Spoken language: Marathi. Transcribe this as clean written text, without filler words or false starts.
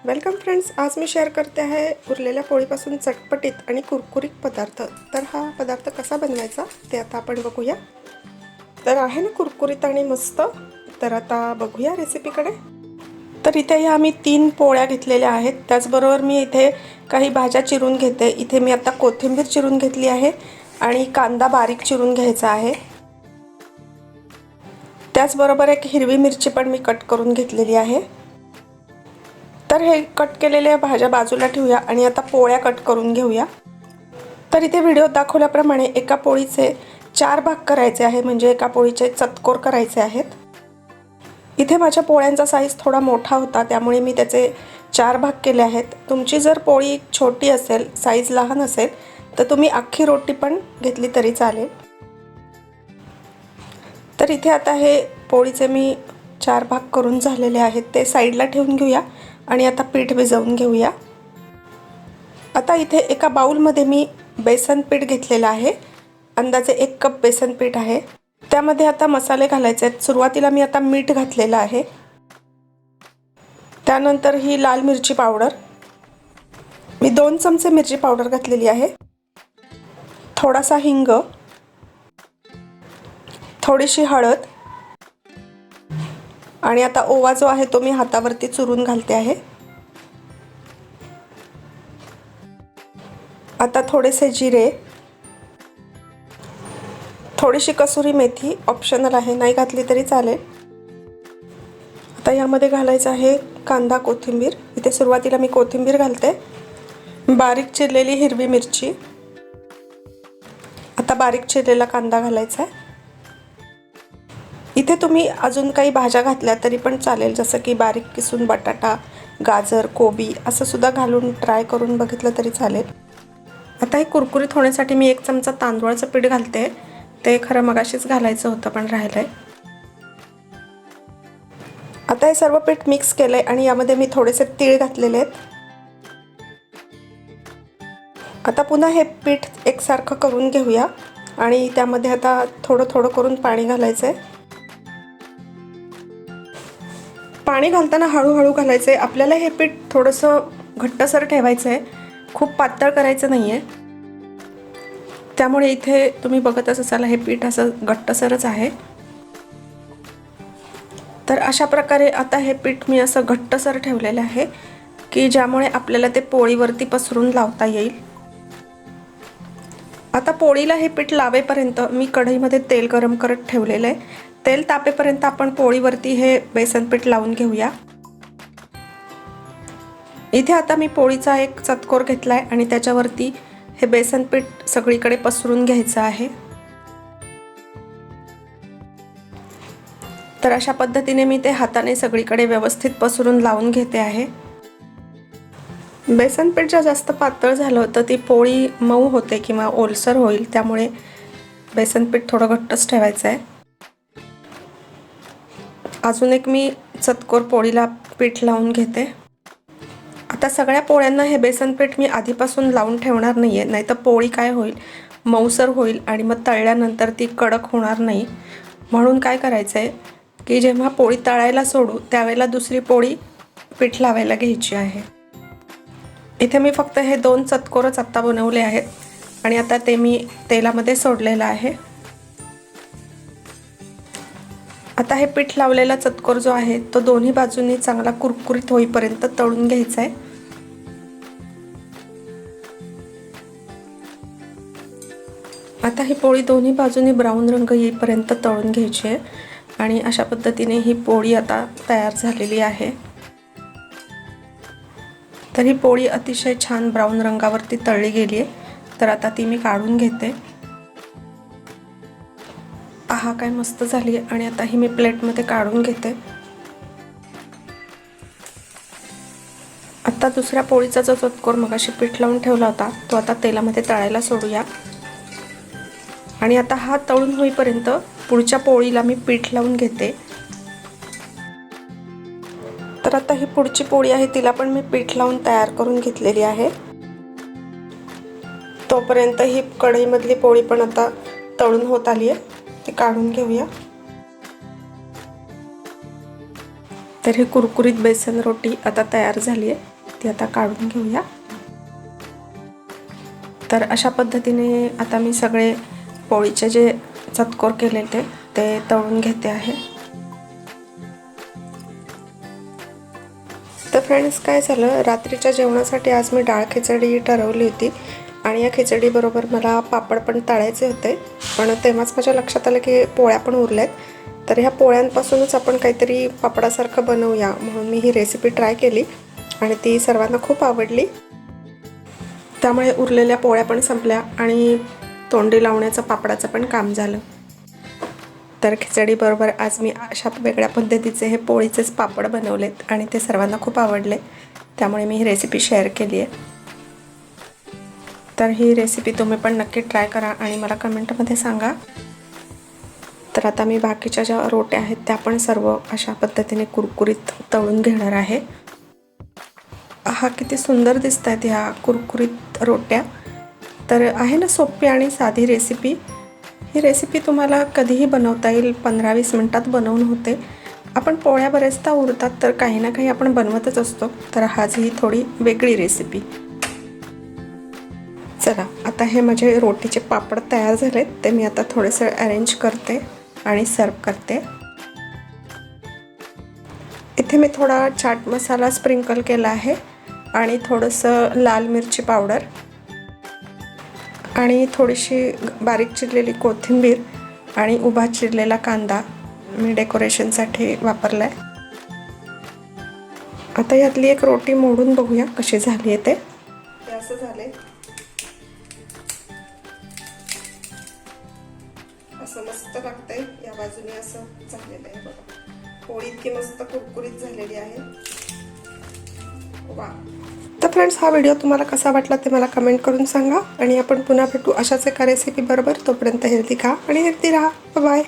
वेलकम फ्रेंड्स, आज मी शेअर करते आहे उरलेल्या पोळीपासून चटपटीत आणि कुरकुरीत पदार्थ। तर हा पदार्थ कसा बनवायचा ते आता आपण बघूया। तर आहे ना कुरकुरीत आणि मस्त। तर आता बघूया रेसिपीकडे। तर इथे या मी 3 पोळ्या घेतलेल्या आहेत। त्याचबरोबर मी इथे काही भाज्या चिरून घेते। इथे मी आता कोथिंबीर चिरून घेतली आहे आणि कांदा बारीक चिरून घ्यायचा आहे। त्याचबरोबर एक हिरवी मिरची पण मी कट करून घेतलेली आहे। तर हे कट केलेल्या भाज्या बाजूला ठेवूया आणि आता पोळ्या कट करून घेऊया। तर इथे व्हिडिओ दाखवल्याप्रमाणे एका पोळीचे 4 भाग करायचे आहे, म्हणजे एका पोळीचे चतकोर करायचे आहेत। इथे माझ्या पोळ्यांचा साईज थोडा मोठा होता, त्यामुळे मी त्याचे 4 भाग केले आहेत। तुमची जर पोळी छोटी असेल, साईज लहान असेल, तर तुम्ही अख्खी रोटी पण घेतली तरी चालेल। तर इथे आता हे पोळीचे मी 4 भाग करून झालेले आहेत, ते साईडला ठेवून घेऊया आणि आता पीठ भिजवून घेऊया। आता इथे एका बाउलमध्ये मी बेसन पीठ घेतलेलं आहे। अंदाजे 1 कप बेसन पीठ आहे। त्यामध्ये आता मसाले घालायचे आहेत। सुरुवातीला मी आता मीठ घातलेलं आहे। त्यानंतर ही लाल मिरची पावडर, मी 2 चमचे मिरची पावडर घातलेली आहे। थोडासा हिंग, थोडीशी हळद आणि आता ओवा जो आहे तो मी हातावरती चुरून घालते आहे। आता थोडेसे जिरे, थोडीशी कसुरी मेथी ऑप्शनल आहे, नाही घातली तरी चालेल। आता यामध्ये घालायचं आहे कांदा कोथिंबीर। इथे सुरुवातीला मी कोथिंबीर घालते। बारीक चिरलेली हिरवी मिरची, आता बारीक चिरलेला कांदा घालायचा आहे। इथे तुम्ही अजून काही भाज्या घातल्या तरी पण चालेल, जसं की बारीक किसून बटाटा, गाजर, कोबी असं सुद्धा घालून ट्राय करून बघितलं तरी चालेल। आता हे कुरकुरीत होण्यासाठी मी 1 चमचा तांदूळाचं पीठ घालते। ते खरं मगाशीच घालायचं होतं पण राहिलंय। आता हे सर्व पीठ मिक्स केलंय आणि यामध्ये मी थोडेसे तीळ घातलेले आहेत। आता पुन्हा हे पीठ एकसारखं करून घेऊया आणि त्यामध्ये आता थोडं थोडं करून पाणी घालायचंय। पाणी घालताना हळूहळू घालायचंय। आपल्याला हे पीठ थोडंसं घट्टसर ठेवायचंय, खूप पातळ करायचं नाहीये। त्यामुळे इथे तुम्ही बघतच असाल हे पीठ असं घट्टसरच आहे। तर अशा प्रकारे आता हे पीठ मी असं घट्टसर ठेवलेलं आहे की ज्यामुळे आपल्याला ते पोळीवरती पसरून लावता येईल। आता पोळीला हे पीठ लावेपर्यंत मी कढईमध्ये तेल गरम करत ठेवलेलं आहे। तेल तापेपर्यंत आपण पोळीवरती हे बेसन पीठ लावून घेऊया। इथे आता मी पोळीचा एक चतकोर घेतलाय आणि त्याच्यावरती हे बेसन पीठ सगळीकडे पसरून घ्यायचं आहे। तर अशा पद्धतीने मी ते हाताने सगळीकडे व्यवस्थित पसरून लावून घेते आहे। बेसन पीठ जर जास्त पातळ झालं तर ती पोळी मऊ होते किंवा ओलसर होईल, त्यामुळे बेसन पीठ थोडं घट्टच ठेवायचं आहे। अजून एक मी चतकोर पोळीला पीठ लावून घेते। आता सगळ्या पोळ्यांना हे बेसन पीठ मी आधीपासून लावून ठेवणार नाहीये, नाहीतर पोळी काय होईल, मऊसर होईल आणि मग तळल्यानंतर ती कडक होणार नाही। म्हणून काय करायचंय की जेव्हा पोळी तळायला सोडू त्यावेळेला दुसरी पोळी पीठ लावायला घ्यायची आहे। इथे मी फक्त हे 2 चतकोरच आता बनवले आहेत आणि आता ते मी तेलामध्ये सोडलेलं आहे। आता हे पीठ लावलेला चतकोर जो आहे तो दोन्ही बाजूंनी चांगला कुरकुरीत होईपर्यंत तळून घ्यायचा आहे। आता ही पोळी दोन्ही बाजूंनी ब्राऊन रंग येईपर्यंत तळून घ्यायची आहे आणि अशा पद्धतीने ही पोळी आता तयार झालेली आहे। तर ही पोळी अतिशय छान ब्राऊन रंगावरती तळली गेली आहे। तर आता ती मी काढून घेते। आहा, काय मस्त झाली आहे। आणि आता ही मी प्लेटमध्ये काढून घेते। आता दुसऱ्या पोळीचा जो चतकोर मगाशी पीठ लावून ठेवला होता तो आता तेलामध्ये तळायला सोडूया आणि आता हा तळून होईपर्यंत पुढच्या पोळीला मी पीठ लावून घेते। तर आता ही पुढची पोळी आहे तिला पण मी पीठ लावून तयार करून घेतलेली आहे। तोपर्यंत ही कढईमधली पोळी पण आता तळून होत आली आहे, ती काढून घेऊया। तर ही कुरकुरीत बेसन रोटी आता तयार झाली आहे। ती आता काढून घेऊया। तर अशा पद्धतीने आता मी सगळे पोळीचे जे चतकोर केलेले ते तळून घेते आहे। तर फ्रेंड्स, काय झालं, रात्रीच्या जेवणासाठी आज मी डाळ खिचडी ठरवली होती आणि या खिचडीबरोबर मला पापड पण तळायचे होते, पण तेव्हाच माझ्या लक्षात आलं की पोळ्या पण उरल्यात। तर ह्या पोळ्यांपासूनच आपण काहीतरी पापडासारखं बनवूया म्हणून मी ही रेसिपी ट्राय केली आणि ती सर्वांना खूप आवडली। त्यामुळे उरलेल्या पोळ्या पण संपल्या आणि तोंडी लावण्याचं पापडाचं पण काम झालं। तर खिचडीबरोबर आज मी अशा वेगळ्या पद्धतीचे हे पोळीचेच पापड बनवलेत आणि ते सर्वांना खूप आवडले, त्यामुळे मी ही रेसिपी शेअर केली आहे। तर ही रेसिपी तुम्ही पण नक्की ट्राय करा आणि मला कमेंटमध्ये सांगा। तर आता मी बाकीच्या ज्या रोट्या आहेत त्या पण सर्व अशा पद्धतीने कुरकुरीत तळून घेणार आहे। हा किती सुंदर दिसत आहेत ह्या कुरकुरीत रोट्या। तर आहे ना सोपी आणि साधी रेसिपी। ही रेसिपी तुम्हाला कधीही बनवता येईल, 15-20 मिनिटात बनवून होते। आपण पोळ्या बरेचदा उरतात तर काही ना काही आपण बनवतच असतो, तर आज ही थोडी वेगळी रेसिपी। चला, आता हे माझे रोटीचे पापड तयार झालेत, ते मी आता थोडेसे अरेंज करते आणि सर्व करते। इथे मी थोडा चाट मसाला स्प्रिंकल केला आहे आणि थोडंसं लाल मिरची पावडर आणि थोडीशी बारीक चिरलेली कोथिंबीर आणि उभा चिरलेला कांदा मी डेकोरेशनसाठी वापरलाय। आता यातली एक रोटी मोडून बघूया कशी झाली आहे ते। असं झाले, असं मस्त लागतंय। या बाजूने असं झालेलं आहे बघा, पोळी इतकी मस्त कुरकुरीत झालेली आहे। वा। तर फ्रेंड्स, हा व्हिडिओ तुम्हाला कसा वाटला ते मला कमेंट करून सांगा आणि आपण पुन्हा भेटू अशाच एका रेसिपी बरोबर। तोपर्यंत हेल्दी खा आणि हेल्दी राहा। Bye bye.